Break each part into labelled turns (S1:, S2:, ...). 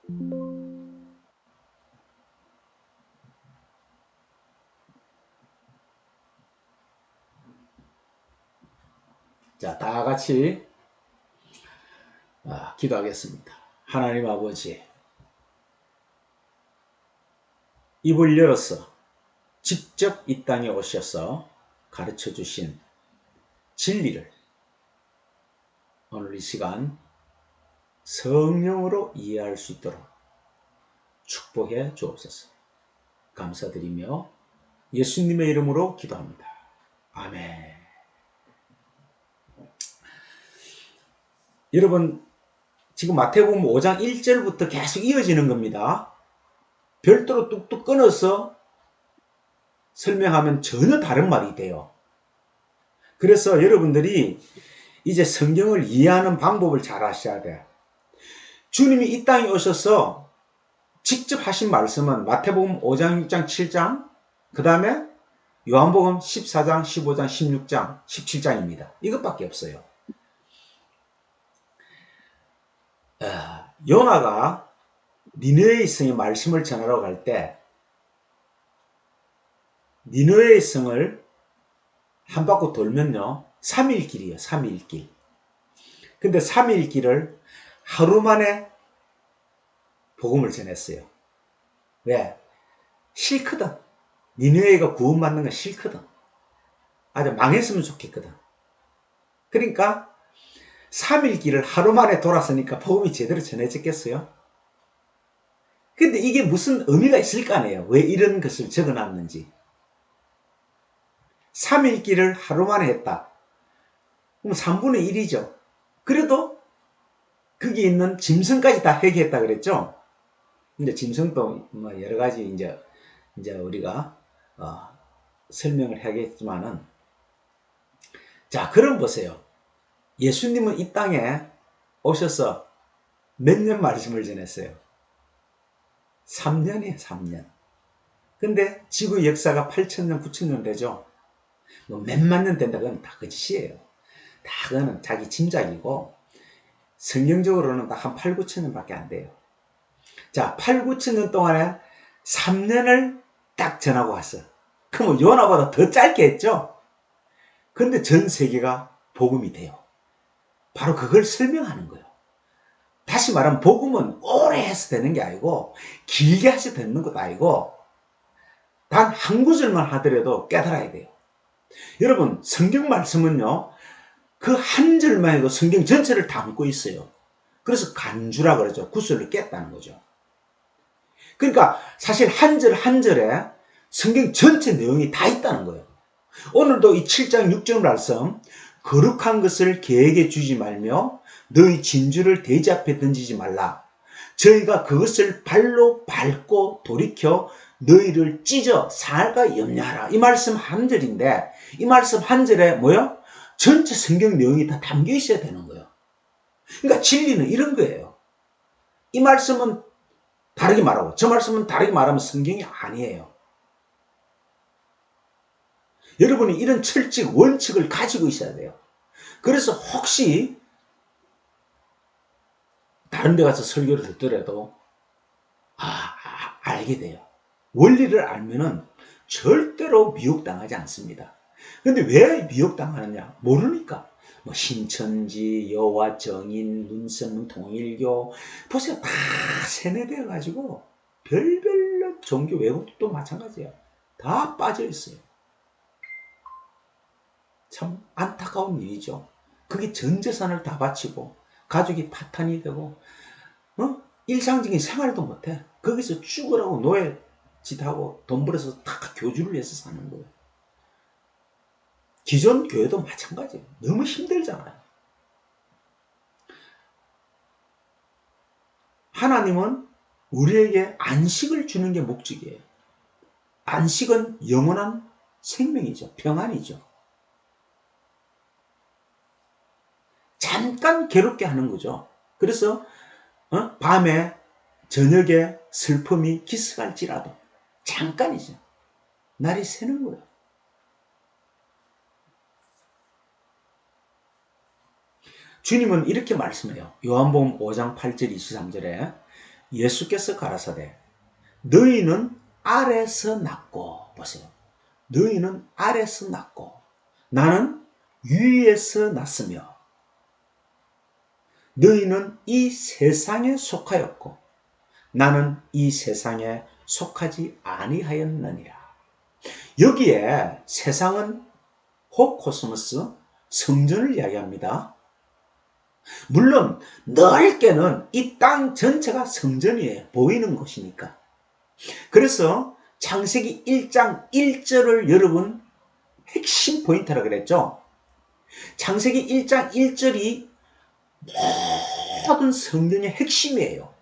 S1: 자, 다 같이 기도하겠습니다. 하나님 아버지, 입을 열어서 직접 이 땅에 오셔서 가르쳐 주신 진리를 오늘 이 시간 성령으로 이해할 수 있도록 축복해 주옵소서. 감사드리며 예수님의 이름으로 기도합니다. 아멘. 여러분, 지금 마태복음 5장 1절부터 계속 이어지는 겁니다. 별도로 뚝뚝 끊어서 설명하면 전혀 다른 말이 돼요. 그래서 여러분들이 이제 성경을 이해하는 방법을 잘 아셔야 돼요. 주님이 이 땅에 오셔서 직접 하신 말씀은 마태복음 5장, 6장, 7장, 그 다음에 요한복음 14장, 15장, 16장, 17장입니다. 이것밖에 없어요. 요나가 니느웨의 성에 말씀을 전하러 갈 때 니느웨의 성을 한 바퀴 돌면요 3일 길이에요. 3일 길. 근데 3일 길을 하루 만에 복음을 전했어요. 왜? 싫거든. 니느웨가 구원받는 건 싫거든. 아주 망했으면 좋겠거든. 그러니까 3일 길을 하루 만에 돌았으니까 복음이 제대로 전해졌겠어요? 근데 이게 무슨 의미가 있을 거 아니에요. 왜 이런 것을 적어놨는지. 3일 길을 하루 만에 했다. 그럼 3분의 1이죠. 그래도 거기 있는 짐승까지 다 회개했다 그랬죠. 이제 짐승도 뭐 여러 가지 이제 우리가 설명을 하겠지만은, 자, 그럼 보세요. 예수님은 이 땅에 오셔서 몇 년 말씀을 전했어요? 3년이에요, 3년. 근데 지구 역사가 8,000년, 9,000년 되죠. 뭐 몇만 년 된다, 그건 다 거짓이에요. 다 그거는 자기 짐작이고, 성경적으로는 딱 한 8, 9천 년밖에 안 돼요. 자, 8, 9천 년 동안에 3년을 딱 전하고 왔어. 그럼 요나보다 더 짧게 했죠? 근데 전 세계가 복음이 돼요. 바로 그걸 설명하는 거예요. 다시 말하면 복음은 오래 해서 되는 게 아니고 길게 해서 되는 것도 아니고 단 한 구절만 하더라도 깨달아야 돼요. 여러분, 성경 말씀은요, 그 한 절만 해도 성경 전체를 담고 있어요. 그래서 간주라 그러죠. 구절을 깼다는 거죠. 그러니까 사실 한 절 한 절에 성경 전체 내용이 다 있다는 거예요. 오늘도 이 7장 6절 말씀, 거룩한 것을 계획해 주지 말며 너희 진주를 돼지 앞에 던지지 말라. 저희가 그것을 발로 밟고 돌이켜 너희를 찢어 살까 염려하라. 이 말씀 한 절인데, 이 말씀 한 절에 뭐요? 전체 성경 내용이 다 담겨 있어야 되는 거예요. 그러니까 진리는 이런 거예요. 이 말씀은 다르게 말하고 저 말씀은 다르게 말하면 성경이 아니에요. 여러분이 이런 철칙, 원칙을 가지고 있어야 돼요. 그래서 혹시 다른 데 가서 설교를 듣더라도 알게 돼요. 원리를 알면은 절대로 미혹당하지 않습니다. 근데 왜 미혹당하느냐? 모르니까. 뭐 신천지, 여호와 정인, 문성, 통일교 보세요. 다 세뇌되어 가지고 별별로 종교, 외국도 마찬가지예요. 다 빠져 있어요. 참 안타까운 일이죠. 그게 전 재산을 다 바치고 가족이 파탄이 되고 일상적인 생활도 못해. 거기서 죽으라고 노예 짓하고 돈 벌어서 다 교주를 해서 사는 거예요. 기존 교회도 마찬가지예요. 너무 힘들잖아요. 하나님은 우리에게 안식을 주는 게 목적이에요. 안식은 영원한 생명이죠. 평안이죠. 잠깐 괴롭게 하는 거죠. 그래서 밤에 저녁에 슬픔이 기스갈지라도 잠깐이죠. 날이 새는 거예요. 주님은 이렇게 말씀해요. 요한복음 5장 8절 23절에 예수께서 가라사대 너희는 아래서 났고, 보세요. 너희는 아래서 났고 나는 위에서 났으며 너희는 이 세상에 속하였고 나는 이 세상에 속하지 아니하였느니라. 여기에 세상은 호코스모스, 성전을 이야기합니다. 물론 넓게는 이 땅 전체가 성전이에요. 보이는 곳이니까. 그래서 창세기 1장 1절을 여러분 핵심 포인트라 그랬죠. 창세기 1장 1절이 모든 성경의 핵심이에요.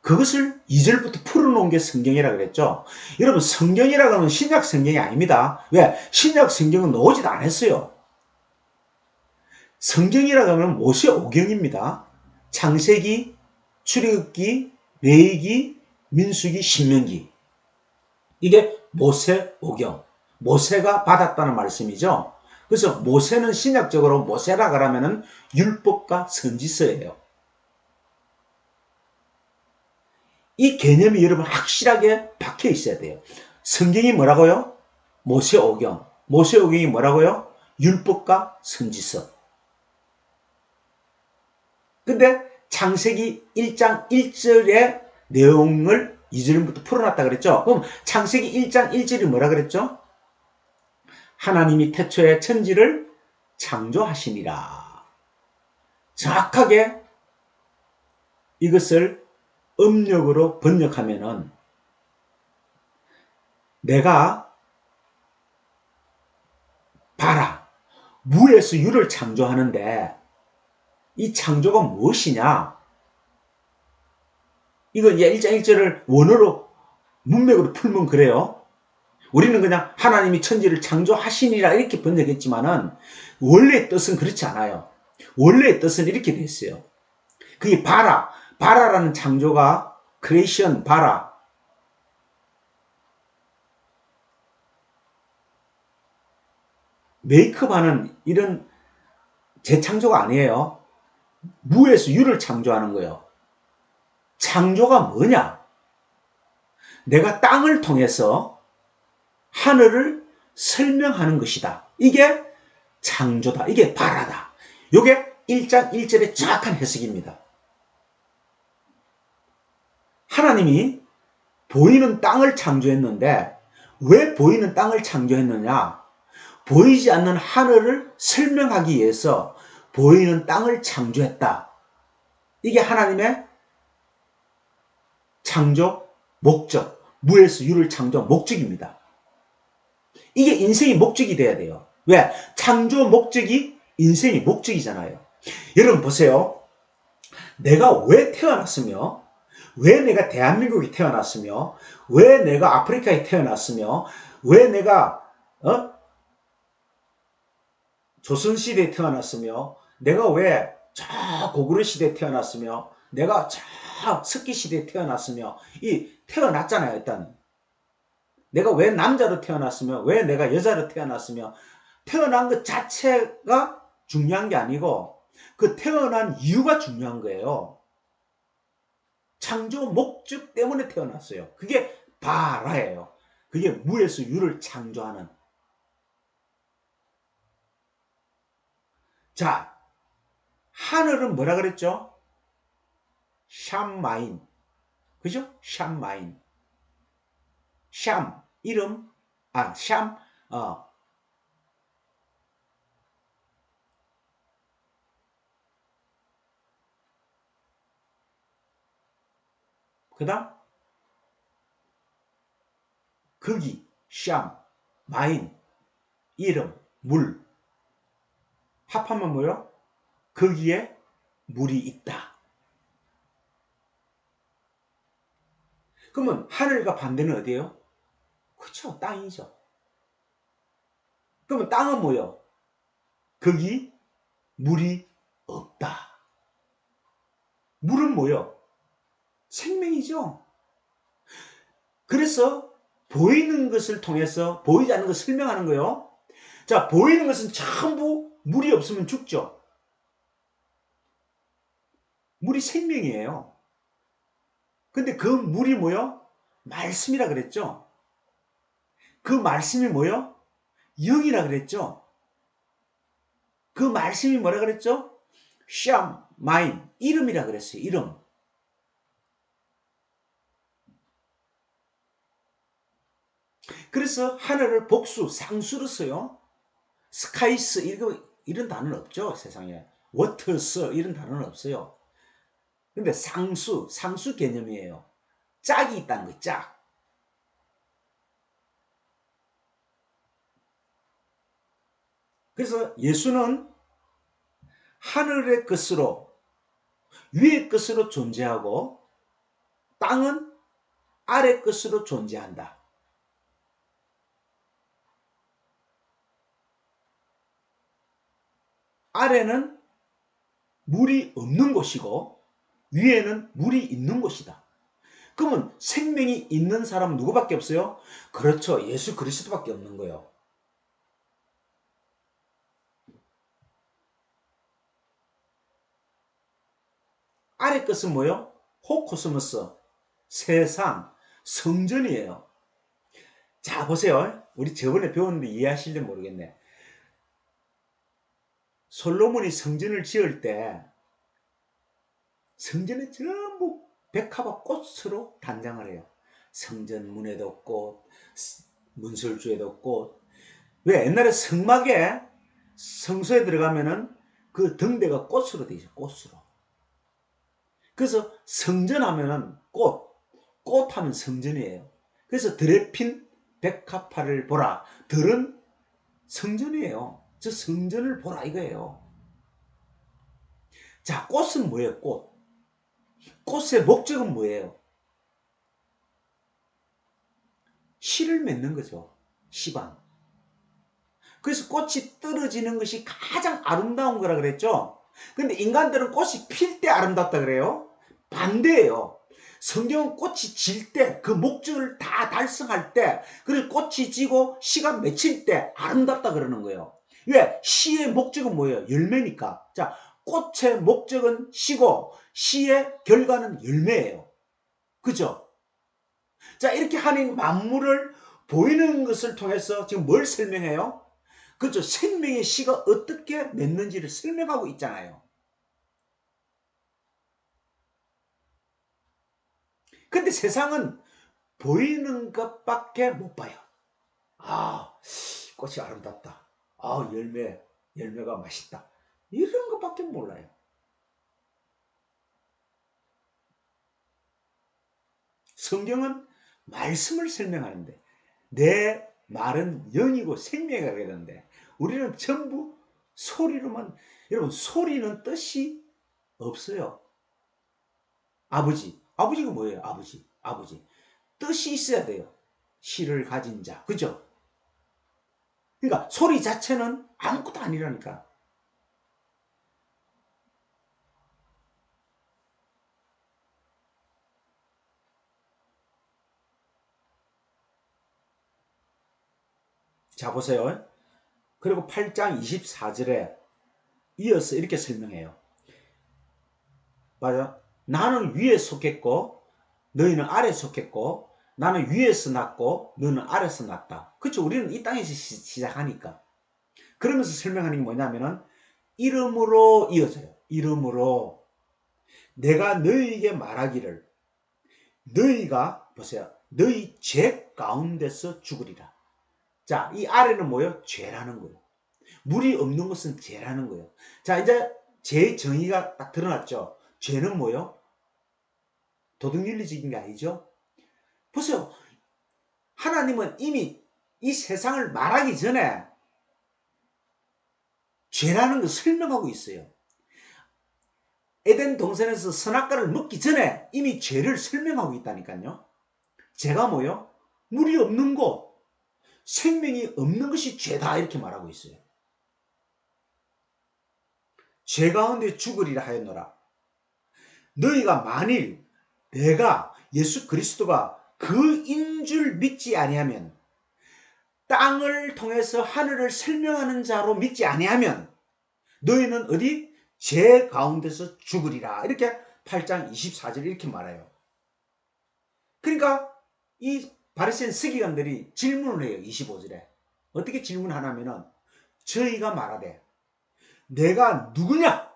S1: 그것을 2절부터 풀어놓은 게 성경이라 그랬죠. 여러분, 성경이라고 하면 신약 성경이 아닙니다. 왜? 신약 성경은 나오지도 않았어요. 성경이라고 하면 모세오경입니다. 창세기, 출애굽기, 레위기, 민수기, 신명기. 이게 모세오경. 모세가 받았다는 말씀이죠. 그래서 모세는 신약적으로 모세라 그러면은 율법과 선지서예요. 이 개념이 여러분 확실하게 박혀 있어야 돼요. 성경이 뭐라고요? 모세오경. 모세오경이 뭐라고요? 율법과 선지서. 근데 창세기 1장 1절의 내용을 2절부터 풀어놨다 그랬죠? 그럼 창세기 1장 1절이 뭐라 그랬죠? 하나님이 태초에 천지를 창조하시니라. 정확하게 이것을 음력으로 번역하면은 내가 봐라. 무에서 유를 창조하는데 이 창조가 무엇이냐? 이거 1장 1절을 원어로 문맥으로 풀면 그래요. 우리는 그냥 하나님이 천지를 창조하시니라 이렇게 번역했지만은 원래의 뜻은 그렇지 않아요. 원래의 뜻은 이렇게 돼 있어요. 그게 바라. 바라라는 창조가 크리에이션 바라. 메이크업하는 이런 재창조가 아니에요. 무에서 유를 창조하는 거예요. 창조가 뭐냐? 내가 땅을 통해서 하늘을 설명하는 것이다. 이게 창조다. 이게 바라다. 이게 1장 1절의 정확한 해석입니다. 하나님이 보이는 땅을 창조했는데 왜 보이는 땅을 창조했느냐? 보이지 않는 하늘을 설명하기 위해서 보이는 땅을 창조했다. 이게 하나님의 창조 목적, 무에서 유를 창조한 목적입니다. 이게 인생의 목적이 돼야 돼요. 왜? 창조 목적이 인생의 목적이잖아요. 여러분 보세요. 내가 왜 태어났으며, 왜 내가 대한민국에 태어났으며, 왜 내가 아프리카에 태어났으며, 왜 내가 조선시대에 태어났으며, 내가 왜 저 고구려 시대에 태어났으며, 내가 저 석기 시대에 태어났으며, 이 태어났잖아요. 일단 내가 왜 남자로 태어났으며, 왜 내가 여자로 태어났으며, 태어난 것 자체가 중요한 게 아니고 그 태어난 이유가 중요한 거예요. 창조 목적 때문에 태어났어요. 그게 바라예요. 그게 무에서 유를 창조하는. 자, 하늘은 뭐라 그랬죠? 샴마인. 그죠? 샴마인. 샴, 이름, 샴, 그 다음, 거기, 샴, 마인, 이름, 물. 합하면 뭐요? 거기에 물이 있다. 그러면 하늘과 반대는 어디예요? 그렇죠. 땅이죠. 그러면 땅은 뭐예요? 거기 물이 없다. 물은 뭐예요? 생명이죠. 그래서 보이는 것을 통해서 보이지 않는 것을 설명하는 거예요. 자, 보이는 것은 전부 물이 없으면 죽죠. 물이 생명이에요. 근데 그 물이 뭐요? 말씀이라 그랬죠. 그 말씀이 뭐요? 영이라 그랬죠. 그 말씀이 뭐라 그랬죠? 샴, 마임, 이름이라 그랬어요. 이름. 그래서 하늘을 복수, 상수로 써요. 스카이스 이런 단어는 없죠. 세상에. 워터스 이런 단어는 없어요. 근데 상수 개념이에요. 짝이 있다는 거예요. 짝. 그래서 예수는 하늘의 것으로 위의 것으로 존재하고 땅은 아래 것으로 존재한다. 아래는 물이 없는 곳이고 위에는 물이 있는 곳이다. 그러면 생명이 있는 사람은 누구밖에 없어요? 그렇죠. 예수 그리스도밖에 없는 거예요. 아래 것은 뭐예요? 호코스모스, 세상, 성전이에요. 자, 보세요. 우리 저번에 배웠는데 이해하실지 모르겠네. 솔로몬이 성전을 지을 때 성전에 전부 백합화 꽃으로 단장을 해요. 성전 문에도 꽃, 문설주에도 꽃. 왜 옛날에 성막에 성소에 들어가면은 그 등대가 꽃으로 되어 있어요. 꽃으로. 그래서 성전 하면은 꽃 하면 성전이에요. 그래서 들에 핀 백합화를 보라. 들은 성전이에요. 저 성전을 보라 이거예요. 자, 꽃은 뭐예요? 꽃. 꽃의 목적은 뭐예요? 씨를 맺는 거죠. 씨방. 그래서 꽃이 떨어지는 것이 가장 아름다운 거라 그랬죠. 근데 인간들은 꽃이 필 때 아름답다 그래요. 반대예요. 성경은 꽃이 질 때, 그 목적을 다 달성할 때, 그리고 꽃이 지고 씨가 맺힐 때 아름답다 그러는 거예요. 왜? 씨의 목적은 뭐예요? 열매니까. 자, 꽃의 목적은 씨고 씨의 결과는 열매예요. 그죠? 자, 이렇게 하는 만물을 보이는 것을 통해서 지금 뭘 설명해요? 그죠? 생명의 씨가 어떻게 맺는지를 설명하고 있잖아요. 근데 세상은 보이는 것밖에 못 봐요. 아, 꽃이 아름답다. 아, 열매가 맛있다. 이런 것밖에 몰라요. 성경은 말씀을 설명하는데 내 말은 영이고 생명이라 그러는데 우리는 전부 소리로만. 여러분, 소리는 뜻이 없어요. 아버지가 뭐예요? 아버지 뜻이 있어야 돼요. 시를 가진 자, 그죠? 그러니까 소리 자체는 아무것도 아니라니까. 자, 보세요. 그리고 8장 24절에 이어서 이렇게 설명해요. 맞아. 나는 위에 속했고 너희는 아래 속했고 나는 위에서 났고 너는 아래서 났다. 그렇죠. 우리는 이 땅에서 시작하니까. 그러면서 설명하는 게 뭐냐면은 이름으로 이어져요. 이름으로 내가 너희에게 말하기를 너희가 보세요. 너희 죄 가운데서 죽으리라. 자, 이 아래는 뭐예요? 죄라는 거예요. 물이 없는 것은 죄라는 거예요. 자, 이제 죄 정의가 딱 드러났죠. 죄는 뭐예요? 도덕윤리적인 게 아니죠. 보세요. 하나님은 이미 이 세상을 말하기 전에 죄라는 걸 설명하고 있어요. 에덴 동산에서 선악과를 먹기 전에 이미 죄를 설명하고 있다니까요. 죄가 뭐예요? 물이 없는 곳, 생명이 없는 것이 죄다 이렇게 말하고 있어요. 죄 가운데 죽으리라 하였노라. 너희가 만일 내가 예수 그리스도가 그인 줄 믿지 아니하면, 땅을 통해서 하늘을 설명하는 자로 믿지 아니하면 너희는 어디? 죄 가운데서 죽으리라. 이렇게 8장 24절 이렇게 말해요. 그러니까 이 바리새인 서기관들이 질문을 해요. 25절에. 어떻게 질문하냐면은 저희가 말하되 내가 누구냐?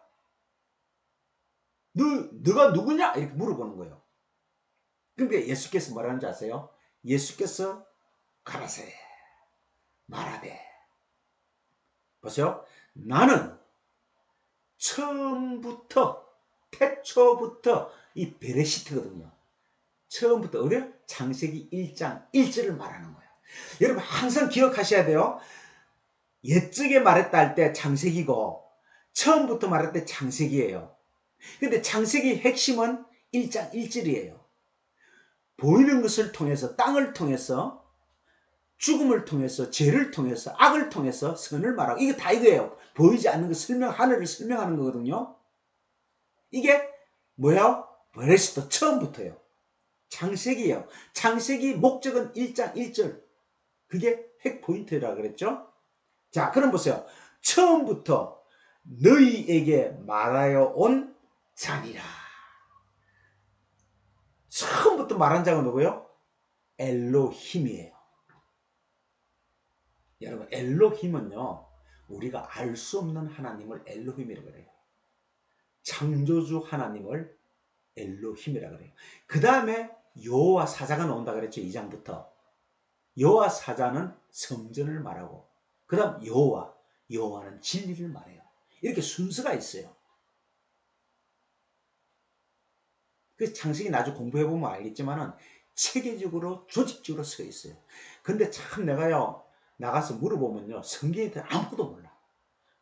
S1: 너가 누구냐? 이렇게 물어보는 거예요. 그러니까 예수께서 뭐라는지 아세요? 예수께서 가라사대 말하되 보세요. 나는 처음부터 태초부터 이 베레시트거든요. 처음부터 어디요? 창세기 1장 1절을 말하는 거예요. 여러분 항상 기억하셔야 돼요. 옛적에 말했다 할 때 창세기고 처음부터 말할 때 창세기예요. 근데 창세기 핵심은 1장 1절이에요. 보이는 것을 통해서 땅을 통해서 죽음을 통해서 죄를 통해서 악을 통해서 선을 말하고 이게 다 이거예요. 보이지 않는 것 하늘을 설명하는 거거든요. 이게 뭐야? 베레시트 처음부터요. 창세기예요. 창세기 목적은 1장 1절. 그게 핵 포인트라 그랬죠? 자, 그럼 보세요. 처음부터 너희에게 말하여 온 자니라. 처음부터 말한 자가 누구요? 엘로힘이에요. 여러분, 엘로힘은요, 우리가 알 수 없는 하나님을 엘로힘이라고 그래요. 창조주 하나님을 엘로힘이라고 그래요. 그 다음에 여호와 사자가 나온다 그랬죠. 2장부터. 여호와 사자는 성전을 말하고 그 다음 여호와는 진리를 말해요. 이렇게 순서가 있어요. 그 창세기 나중에 공부해보면 알겠지만은 체계적으로 조직적으로 서 있어요. 근데 참 내가요 나가서 물어보면요 성경에 대해 아무것도 몰라.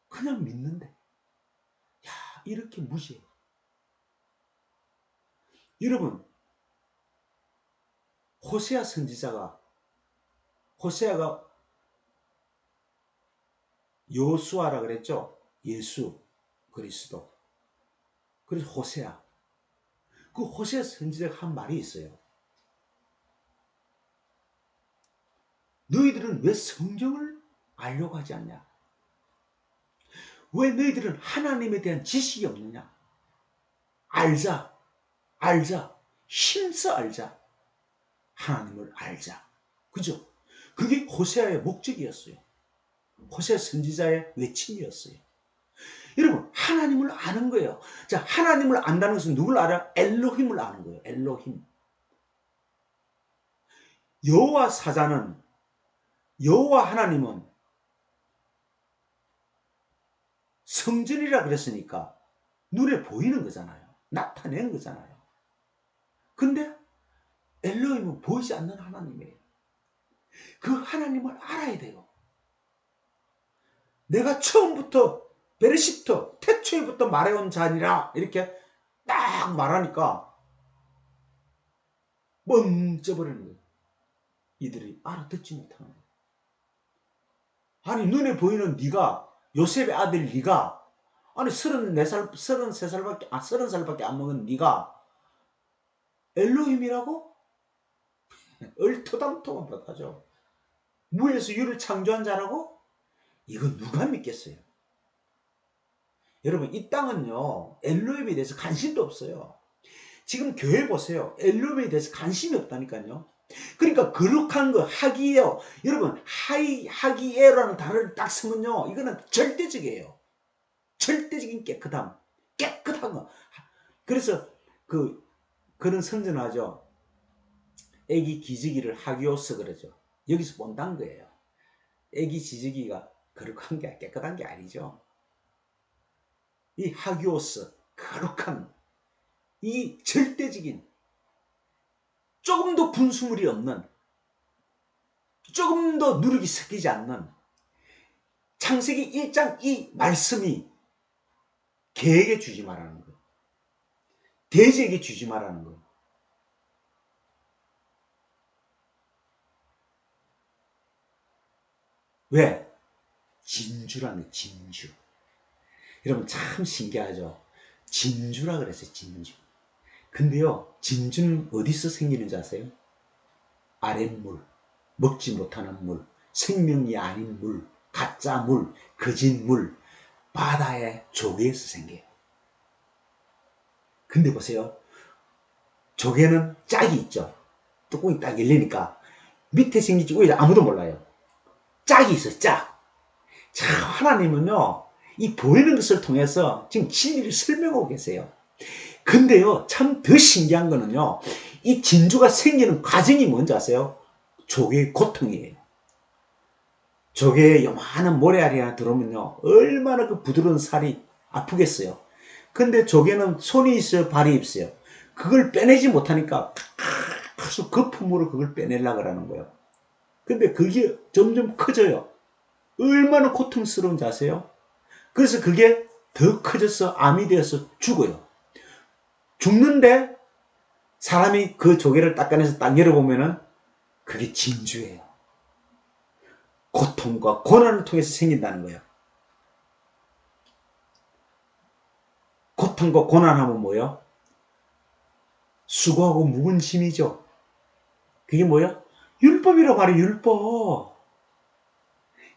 S1: 그냥 믿는데 야 이렇게 무시해. 여러분 호세아가 여호수아라 그랬죠. 예수 그리스도. 그래서 호세아. 그 호세아 선지자가 한 말이 있어요. 너희들은 왜 성경을 알려고 하지 않냐? 왜 너희들은 하나님에 대한 지식이 없느냐? 알자. 힘써 알자. 하나님을 알자. 그죠? 그게 호세아의 목적이었어요. 호세아 선지자의 외침이었어요. 여러분, 하나님을 아는 거예요. 자, 하나님을 안다는 것은 누굴 알아? 엘로힘을 아는 거예요. 엘로힘. 여호와 하나님은 성전이라 그랬으니까 눈에 보이는 거잖아요. 나타낸 거잖아요. 근데 엘로힘은 보이지 않는 하나님이에요. 그 하나님을 알아야 돼요. 내가 처음부터 베르시트 태초에부터 말해온 자니라 이렇게 딱 말하니까 멈춰버리는 거예요. 이들이 알아듣지 못하는 거예요. 아니 눈에 보이는 네가 요셉의 아들 네가 아니 30살밖에 안 먹은 네가 엘로힘이라고? 얼토당토만 못하죠. 무에서 유를 창조한 자라고? 이거 누가 믿겠어요? 여러분 이 땅은요 엘로힘에 대해서 관심도 없어요. 지금 교회 보세요. 엘로힘에 대해서 관심이 없다니까요. 그러니까 거룩한 거 하기예요. 여러분 하기예라는 단어를 딱 쓰면요 이거는 절대적이에요. 절대적인 깨끗한 거. 그래서 그런 선전을 하죠. 애기 기저귀를 하기오스 그러죠. 여기서 본다는 거예요. 애기 기저귀가 거룩한 게 깨끗한 게 아니죠. 이 하기오스 거룩한 이 절대적인 조금도 분수물이 없는 조금도 누룩이 섞이지 않는 창세기 1장 이 말씀이 개에게 주지 말라는 거예요. 돼지에게 주지 말라는 거예요. 왜? 진주라는 거예요. 진주. 여러분 참 신기하죠. 진주라 그랬어요. 진주. 근데요 진주는 어디서 생기는지 아세요? 아랫물, 먹지 못하는 물, 생명이 아닌 물, 가짜 물, 거짓 물, 바다의 조개에서 생겨요. 근데 보세요. 조개는 짝이 있죠. 뚜껑이 딱 열리니까 밑에 생긴지 위에 아무도 몰라요. 짝이 있어요, 짝. 자, 하나님은요, 이 보이는 것을 통해서 지금 진리를 설명하고 계세요. 근데요, 참 더 신기한 거는요, 이 진주가 생기는 과정이 뭔지 아세요? 조개의 고통이에요. 조개에 요만한 모래알이 하나 들어오면요, 얼마나 그 부드러운 살이 아프겠어요. 근데 조개는 손이 있어요, 발이 있어요. 그걸 빼내지 못하니까 아주 거품으로 그걸 빼내려고 하는 거예요. 근데 그게 점점 커져요. 얼마나 고통스러운지 아세요? 그래서 그게 더 커져서 암이 되어서 죽어요. 죽는데 사람이 그 조개를 닦아내서 딱 열어보면은 그게 진주예요. 고통과 고난을 통해서 생긴다는 거예요. 고통과 고난하면 뭐예요? 수고하고 묵은 짐이죠. 그게 뭐예요? 율법이라고 말해요, 율법.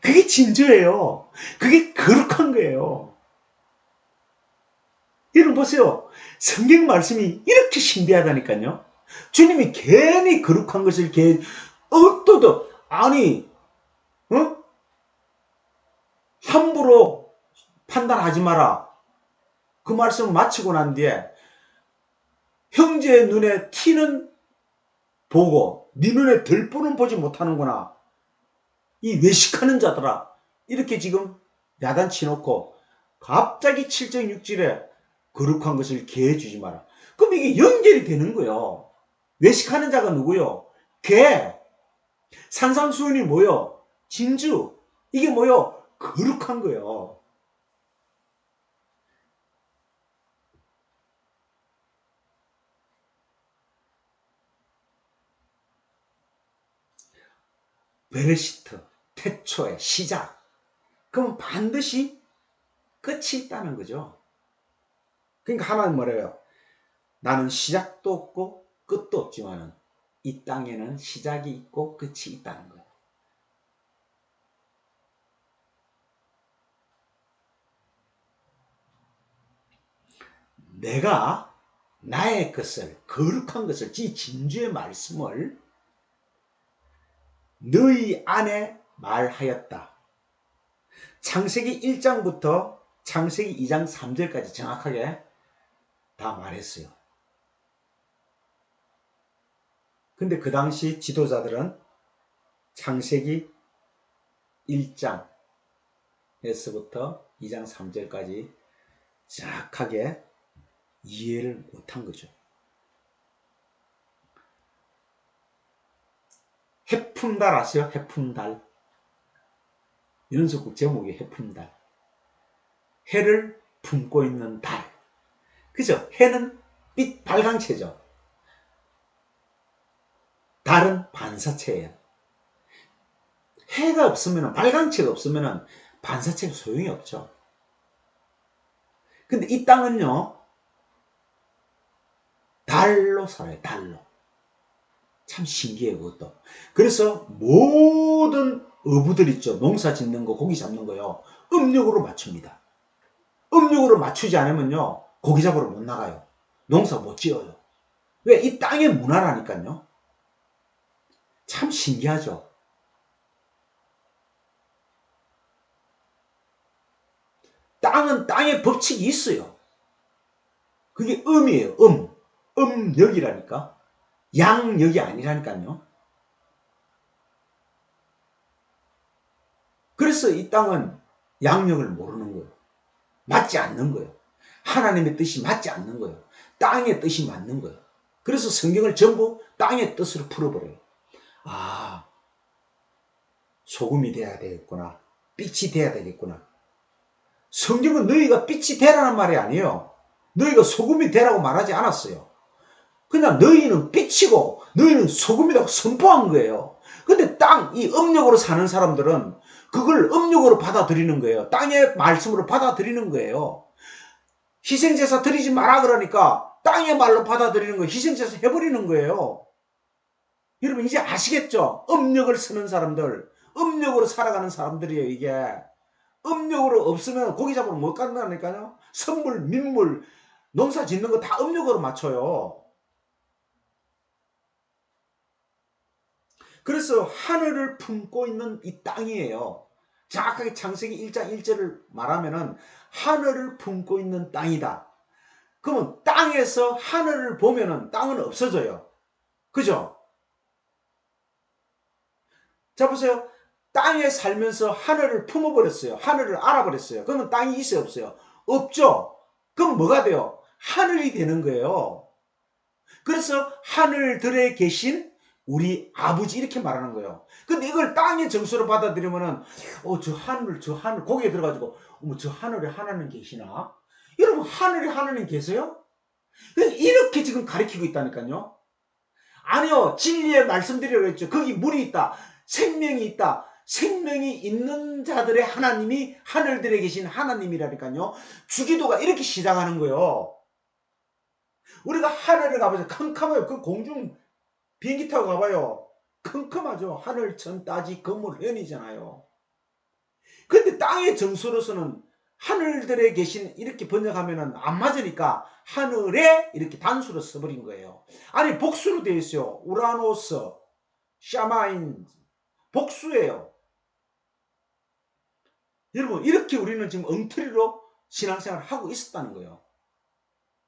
S1: 그게 진주예요. 그게 거룩한 거예요. 여러분 보세요. 성경 말씀이 이렇게 신비하다니까요. 주님이 괜히 거룩한 것을 어떠도 아니 함부로 판단하지 마라. 그 말씀을 마치고 난 뒤에 형제의 눈에 티는 보고 네 눈에 들보는 보지 못하는구나. 이 외식하는 자들아. 이렇게 지금 야단치 놓고 갑자기 7장 6절에 거룩한 것을 개해 주지 마라. 그럼 이게 연결이 되는 거예요. 외식하는 자가 누구요? 개. 산상수훈이 뭐요? 진주. 이게 뭐요? 거룩한 거예요. 베르시트, 태초의 시작. 그럼 반드시 끝이 있다는 거죠. 그러니까 하나님 뭐래요? 나는 시작도 없고 끝도 없지만 이 땅에는 시작이 있고 끝이 있다는 거예요. 내가 나의 것을, 거룩한 것을, 이 진주의 말씀을 너희 안에 말하였다. 창세기 1장부터 창세기 2장 3절까지 정확하게 다 말했어요. 근데 그 당시 지도자들은 창세기 1장에서부터 2장 3절까지 정확하게 이해를 못한 거죠. 해품달 아세요? 해품달. 연속극 제목이 해품달. 해를 품고 있는 달. 그죠? 해는 빛 발광체죠. 달은 반사체예요. 해가 없으면, 발광체가 없으면 반사체가 소용이 없죠. 근데 이 땅은요, 달로 살아요, 달로. 참 신기해요, 그것도. 그래서 모든 어부들 있죠. 농사 짓는 거, 고기 잡는 거요. 음력으로 맞춥니다. 음력으로 맞추지 않으면요, 고기 잡으러 못 나가요. 농사 못 지어요. 왜? 이 땅의 문화라니까요. 참 신기하죠. 땅은 땅의 법칙이 있어요. 그게 음이에요. 음력이라니까. 양력이 아니라니까요. 그래서 이 땅은 양력을 모르는 거예요. 맞지 않는 거예요. 하나님의 뜻이 맞지 않는 거예요. 땅의 뜻이 맞는 거예요. 그래서 성경을 전부 땅의 뜻으로 풀어버려요. 아, 소금이 돼야 되겠구나. 빛이 돼야 되겠구나. 성경은 너희가 빛이 되라는 말이 아니에요. 너희가 소금이 되라고 말하지 않았어요. 그냥 너희는 빛이고 너희는 소금이라고 선포한 거예요. 근데 이 음력으로 사는 사람들은 그걸 음력으로 받아들이는 거예요. 땅의 말씀으로 받아들이는 거예요. 희생제사 드리지 마라 그러니까 땅의 말로 받아들이는 거예요. 희생제사 해버리는 거예요. 여러분 이제 아시겠죠? 음력을 쓰는 사람들, 음력으로 살아가는 사람들이에요. 이게 음력으로 없으면 고기 잡으러 못 간다니까요. 선물, 민물, 농사 짓는 거 다 음력으로 맞춰요. 그래서 하늘을 품고 있는 이 땅이에요. 정확하게 창세기 1장 1절을 말하면은 하늘을 품고 있는 땅이다. 그러면 땅에서 하늘을 보면은 땅은 없어져요. 그죠? 자, 보세요. 땅에 살면서 하늘을 품어버렸어요. 하늘을 알아버렸어요. 그러면 땅이 있어요, 없어요? 없죠? 그럼 뭐가 돼요? 하늘이 되는 거예요. 그래서 하늘들에 계신 우리 아버지 이렇게 말하는 거예요. 근데 이걸 땅의 정수로 받아들이면은 저 하늘 거기에 들어가지고 저 하늘에 하나님 계시나? 여러분 하늘에 하나님 계세요? 이렇게 지금 가리키고 있다니까요. 아니요, 진리의 말씀드리려고 했죠. 거기 물이 있다, 생명이 있다. 생명이 있는 자들의 하나님이 하늘들에 계신 하나님이라니까요. 주기도가 이렇게 시작하는 거예요. 우리가 하늘에 가보세요. 캄캄해요. 그 공중 비행기 타고 가봐요. 컴컴하죠. 하늘, 천, 따지, 건물, 현이잖아요. 근데 땅의 정수로서는 하늘들에 계신 이렇게 번역하면은 안 맞으니까 하늘에 이렇게 단수로 써버린 거예요. 아니 복수로 되어 있어요. 우라노스, 샤마인 복수예요. 여러분 이렇게 우리는 지금 엉터리로 신앙생활을 하고 있었다는 거예요.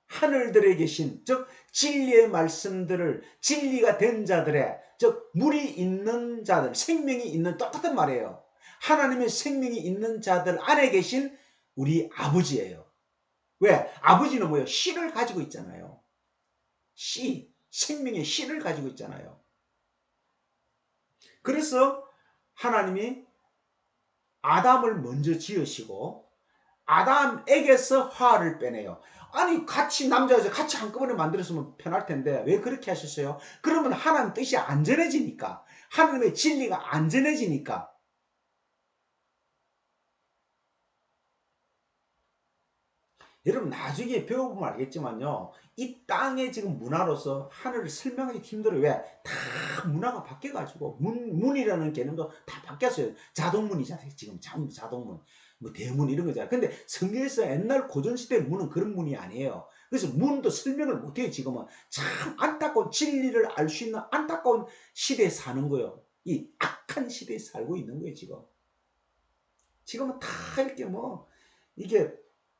S1: 하늘들에 계신 즉 진리의 말씀들을 진리가 된 자들의 즉 물이 있는 자들 생명이 있는 똑같은 말이에요. 하나님의 생명이 있는 자들 안에 계신 우리 아버지예요. 왜? 아버지는 뭐예요? 씨를 가지고 있잖아요. 씨, 생명의 씨를 가지고 있잖아요. 그래서 하나님이 아담을 먼저 지으시고 아담에게서 화를 빼내요. 아니 같이 남자여서 같이 한꺼번에 만들었으면 편할 텐데 왜 그렇게 하셨어요? 그러면 하나님 뜻이 안전해지니까, 하나님의 진리가 안전해지니까. 여러분 나중에 배워보면 알겠지만요, 이 땅의 지금 문화로서 하늘을 설명하기 힘들어요. 왜? 다 문화가 바뀌어가지고 문이라는 개념도 다 바뀌었어요. 자동문이잖아요. 지금 자동문, 뭐 대문 이런 거잖아요. 근데 성경에서 옛날 고전시대 문은 그런 문이 아니에요. 그래서 문도 설명을 못해요. 지금은 참 안타까운, 진리를 알 수 있는 안타까운 시대에 사는 거예요. 이 악한 시대에 살고 있는 거예요. 지금은 다 이렇게 이게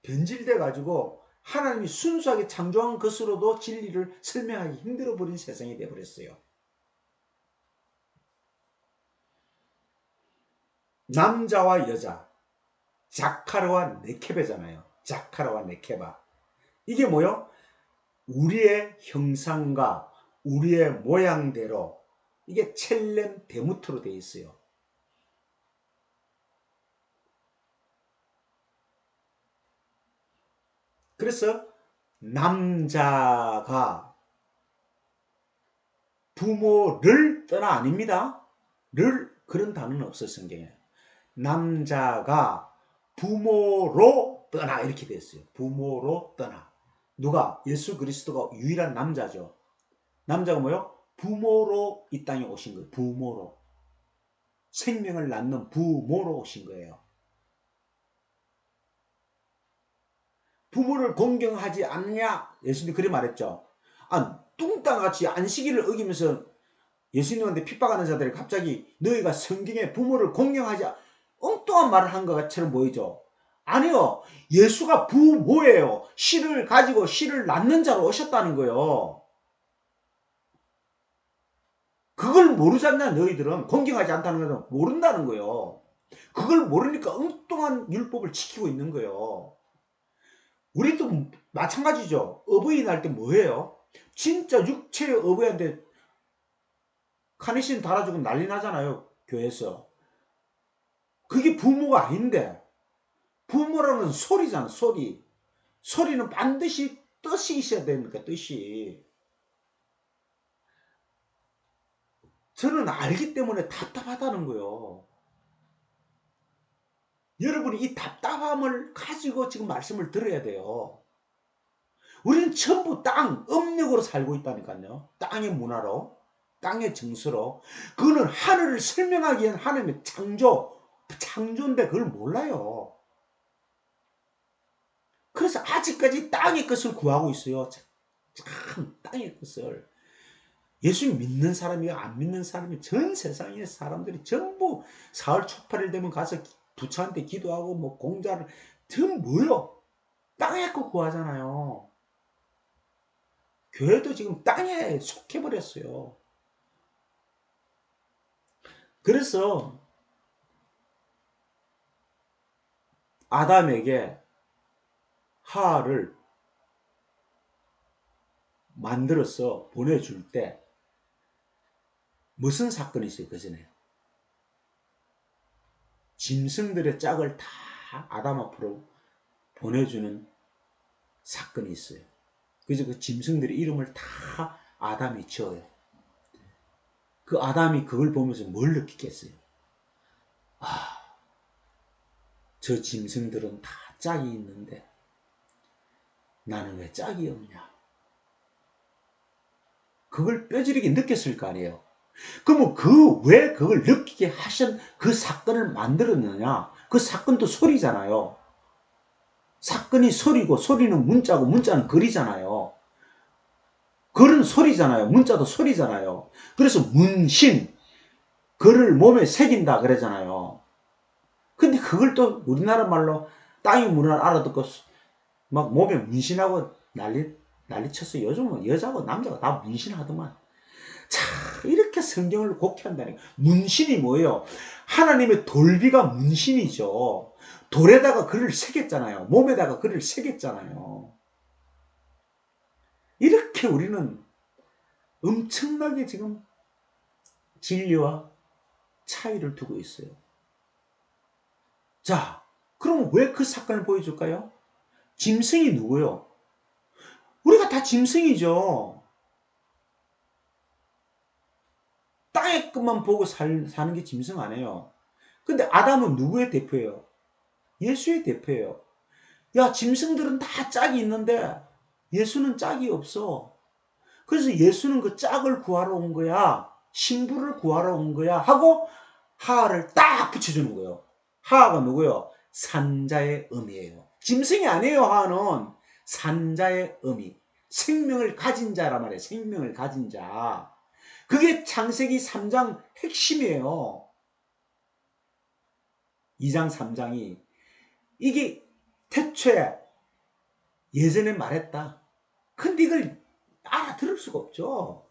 S1: 변질돼 가지고 하나님이 순수하게 창조한 것으로도 진리를 설명하기 힘들어 버린 세상이 되어 버렸어요. 남자와 여자, 자카르와 네케베잖아요. 자카르와 네케바. 이게 뭐요? 우리의 형상과 우리의 모양대로 이게 첼렘 데무트로 되어 있어요. 그래서 남자가 부모를 떠나 아닙니다. 를 그런 단어는 없어요. 성경에. 남자가 부모로 떠나 이렇게 됐어요. 부모로 떠나. 누가? 예수 그리스도가 유일한 남자죠. 남자가 뭐요? 부모로 이 땅에 오신 거예요. 부모로. 생명을 낳는 부모로 오신 거예요. 부모를 공경하지 않냐? 예수님이 그렇게 말했죠. 뚱땅같이 안식일을 어기면서 예수님한테 핍박하는 자들이 갑자기 너희가 성경에 부모를 공경하지 엉뚱한 말을 한 것처럼 보이죠. 아니요. 예수가 부모예요. 씨를 가지고 씨를 낳는 자로 오셨다는 거예요. 그걸 모르잖냐 너희들은. 공경하지 않다는 것은 모른다는 거예요. 그걸 모르니까 엉뚱한 율법을 지키고 있는 거예요. 우리도 마찬가지죠. 어버이날 때 뭐해요? 진짜 육체의 어버이한테 카네신 달아주고 난리 나잖아요. 교회에서. 그게 부모가 아닌데, 부모라는 소리잖아. 소리는 반드시 뜻이 있어야 됩니까? 뜻이. 저는 알기 때문에 답답하다는 거예요. 여러분이 이 답답함을 가지고 지금 말씀을 들어야 돼요. 우리는 전부 땅, 음력으로 살고 있다니까요. 땅의 문화로, 땅의 정서로. 그거는 하늘을 설명하기 위한 하나님의 창조인데 그걸 몰라요. 그래서 아직까지 땅의 것을 구하고 있어요. 참, 땅의 것을. 예수 믿는 사람이 안 믿는 사람이 전 세상의 사람들이 전부 사흘 초팔일 되면 가서 부처한테 기도하고 뭐 공자를 전부 모여 땅에 거 구하잖아요. 교회도 지금 땅에 속해버렸어요. 그래서 아담에게 하와를 만들어서 보내줄 때 무슨 사건이 있어요? 그 전에 짐승들의 짝을 다 아담 앞으로 보내주는 사건이 있어요. 그래서 그 짐승들의 이름을 다 아담이 지어요. 그 아담이 그걸 보면서 뭘 느끼겠어요? 아, 저 짐승들은 다 짝이 있는데 나는 왜 짝이 없냐? 그걸 뼈저리게 느꼈을 거 아니에요. 그러면 왜 그걸 느끼게 하신 그 사건을 만들었느냐? 그 사건도 소리잖아요. 사건이 소리고 소리는 문자고 문자는 글이잖아요. 글은 소리잖아요. 문자도 소리잖아요. 그래서 문신, 글을 몸에 새긴다 그러잖아요. 근데 그걸 또 우리나라 말로 땅이 문을 알아듣고 막 몸에 문신하고 난리 쳤어요. 요즘은 여자고 남자가 다 문신하더만. 자, 이렇게 성경을 곡해한다니. 문신이 뭐예요? 하나님의 돌비가 문신이죠. 돌에다가 글을 새겼잖아요. 몸에다가 글을 새겼잖아요. 이렇게 우리는 엄청나게 지금 진리와 차이를 두고 있어요. 자, 그럼 왜 그 사건을 보여줄까요? 짐승이 누구요? 우리가 다 짐승이죠. 땅의 것만 보고 사는 게 짐승 아니에요. 근데 아담은 누구의 대표예요? 예수의 대표예요. 야, 짐승들은 다 짝이 있는데 예수는 짝이 없어. 그래서 예수는 그 짝을 구하러 온 거야. 신부를 구하러 온 거야. 하고 하하를 딱 붙여주는 거예요. 하하가 누구요? 산자의 의미예요. 짐승이 아니에요. 하하는 산자의 의미. 생명을 가진 자란 말이에요. 생명을 가진 자. 그게 창세기 3장 핵심이에요. 2장 3장이 이게 태초에 예전에 말했다. 근데 이걸 알아들을 수가 없죠.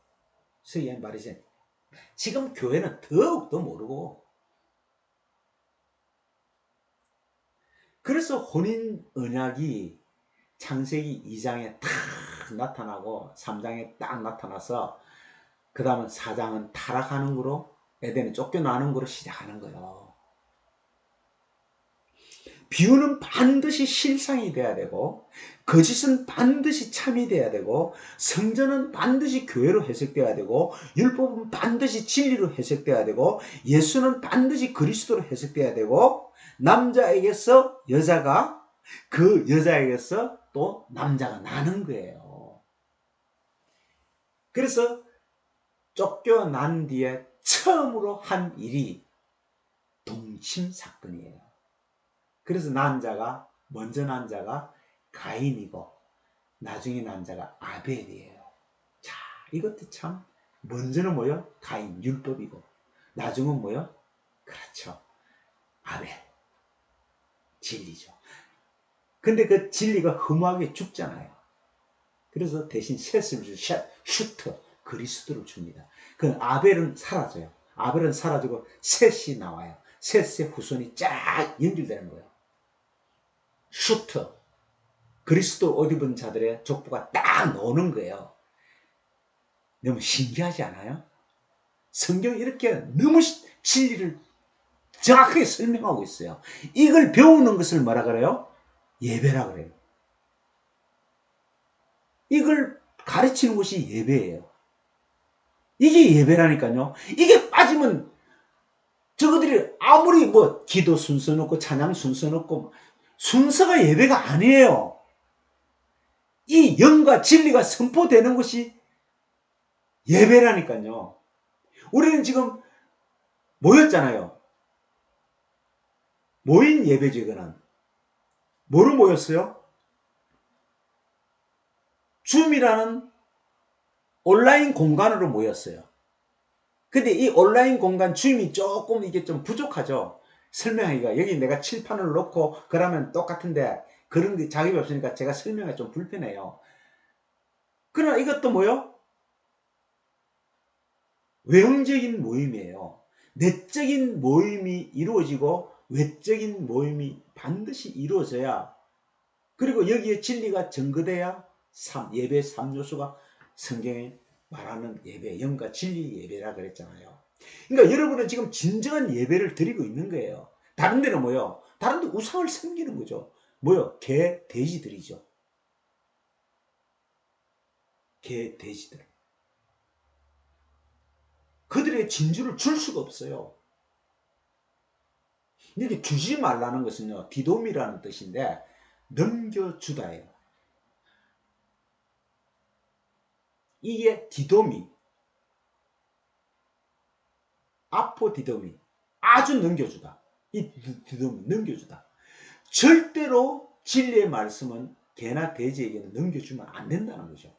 S1: 그래서 말이지. 지금 교회는 더욱더 모르고. 그래서 혼인 언약이 창세기 2장에 딱 나타나고 3장에 딱 나타나서 그 다음은 4장은 타락하는 거로 에덴에 쫓겨나는 거로 시작하는 거예요. 비유는 반드시 실상이 돼야 되고 거짓은 반드시 참이 돼야 되고 성전은 반드시 교회로 해석돼야 되고 율법은 반드시 진리로 해석돼야 되고 예수는 반드시 그리스도로 해석돼야 되고 남자에게서 여자가 그 여자에게서 또 남자가 나는 거예요. 그래서 쫓겨난 뒤에 처음으로 한 일이 동침 사건이에요. 그래서 먼저 난 자가 가인이고 나중에 난 자가 아벨이에요. 자, 이것도 참 먼저는 뭐요? 가인 율법이고 나중은 뭐요? 그렇죠. 아벨 진리죠. 근데 그 진리가 허무하게 죽잖아요. 그래서 대신 셋을 슈터 그리스도를 줍니다. 그 아벨은 사라져요. 아벨은 사라지고 셋이 나와요. 셋의 후손이 쫙 연결되는 거예요. 슈터 그리스도 옷 입은 자들의 족보가 딱 나오는 거예요. 너무 신기하지 않아요? 성경이 이렇게 너무 진리를 정확하게 설명하고 있어요. 이걸 배우는 것을 뭐라 그래요? 예배라 그래요. 이걸 가르치는 것이 예배예요. 이게 예배라니까요. 이게 빠지면 저거들이 아무리 뭐 기도 순서 놓고 찬양 순서 놓고 순서가 예배가 아니에요. 이 영과 진리가 선포되는 것이 예배라니까요. 우리는 지금 모였잖아요. 모인 예배죠, 이거는. 뭐로 모였어요? 줌이라는 온라인 공간으로 모였어요. 근데 이 온라인 공간 주임이 조금 이게 좀 부족하죠. 설명하기가. 여기 내가 칠판을 놓고 그러면 똑같은데 그런 게 자격이 없으니까 제가 설명이 좀 불편해요. 그러나 이것도 뭐요? 외형적인 모임이에요. 내적인 모임이 이루어지고 외적인 모임이 반드시 이루어져야, 그리고 여기에 진리가 증거돼야 예배 3요소가 성경에 말하는 예배, 영과 진리 예배라 그랬잖아요. 그러니까 여러분은 지금 진정한 예배를 드리고 있는 거예요. 다른 데는 뭐요? 다른 데 우상을 섬기는 거죠. 뭐요? 개, 돼지들이죠. 개, 돼지들. 그들의 진주를 줄 수가 없어요. 이렇게 주지 말라는 것은요, 디돔이라는 뜻인데 넘겨주다예요. 이게 디돔이, 아포디돔이, 아주 넘겨주다. 이 디돔이 넘겨주다. 절대로 진리의 말씀은 개나 돼지에게는 넘겨주면 안 된다는 거죠.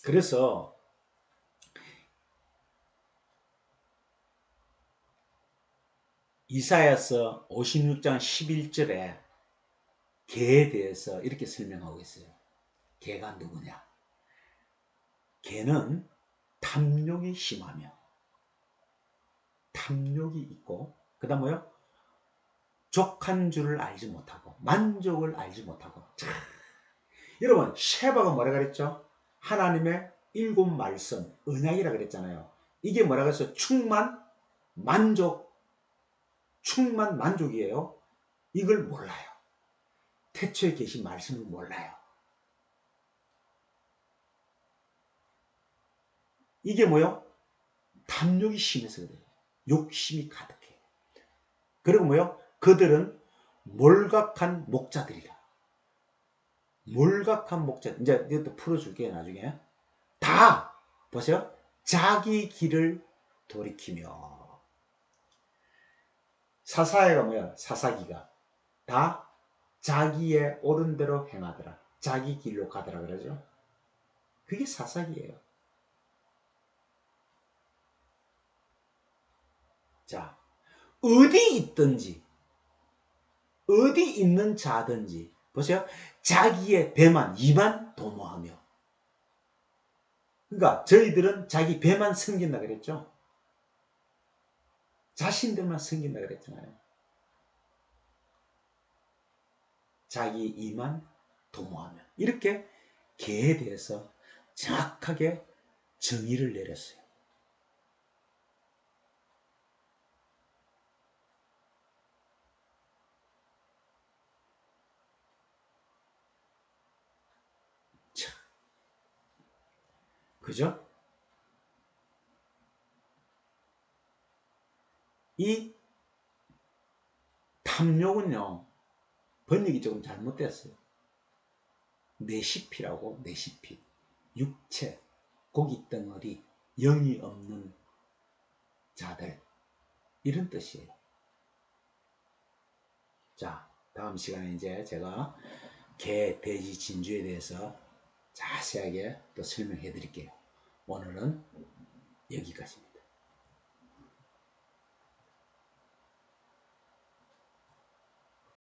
S1: 그래서 이사야서 56장 11절에 개에 대해서 이렇게 설명하고 있어요. 개가 누구냐? 개는 탐욕이 심하며, 탐욕이 있고, 그 다음 뭐요? 족한 줄을 알지 못하고, 만족을 알지 못하고. 참. 여러분, 쉐바가 뭐라 그랬죠? 하나님의 7말씀, 언약이라 그랬잖아요. 이게 뭐라 그랬어요? 충만, 만족, 충만, 만족이에요. 이걸 몰라요. 태초에 계신 말씀을 몰라요. 이게 뭐요? 탐욕이 심해서 그래요. 욕심이 가득해. 그리고 뭐요? 그들은 몰각한 목자들이라. 몰각한 목자. 이제 이것도 풀어줄게요, 나중에. 다, 보세요. 자기 길을 돌이키며. 사사기가 뭐야? 사사기가. 다 자기의 옳은 대로 행하더라. 자기 길로 가더라 그러죠. 그게 사사기예요. 자, 어디 있든지, 어디 있는 자든지, 보세요. 자기의 배만, 이만 도모하며. 그러니까 저희들은 자기 배만 섬긴다 그랬죠. 자신들만 섬긴다 그랬잖아요. 자기 이만 도모하며. 이렇게 개에 대해서 정확하게 정의를 내렸어요. 참, 그죠? 이 탐욕은요, 번역이 조금 잘못됐어요. 내시피라고, 내시피. 육체, 고깃덩어리, 영이 없는 자들. 이런 뜻이에요. 자, 다음 시간에 이제 제가 개, 돼지, 진주에 대해서 자세하게 또 설명해 드릴게요. 오늘은 여기까지입니다.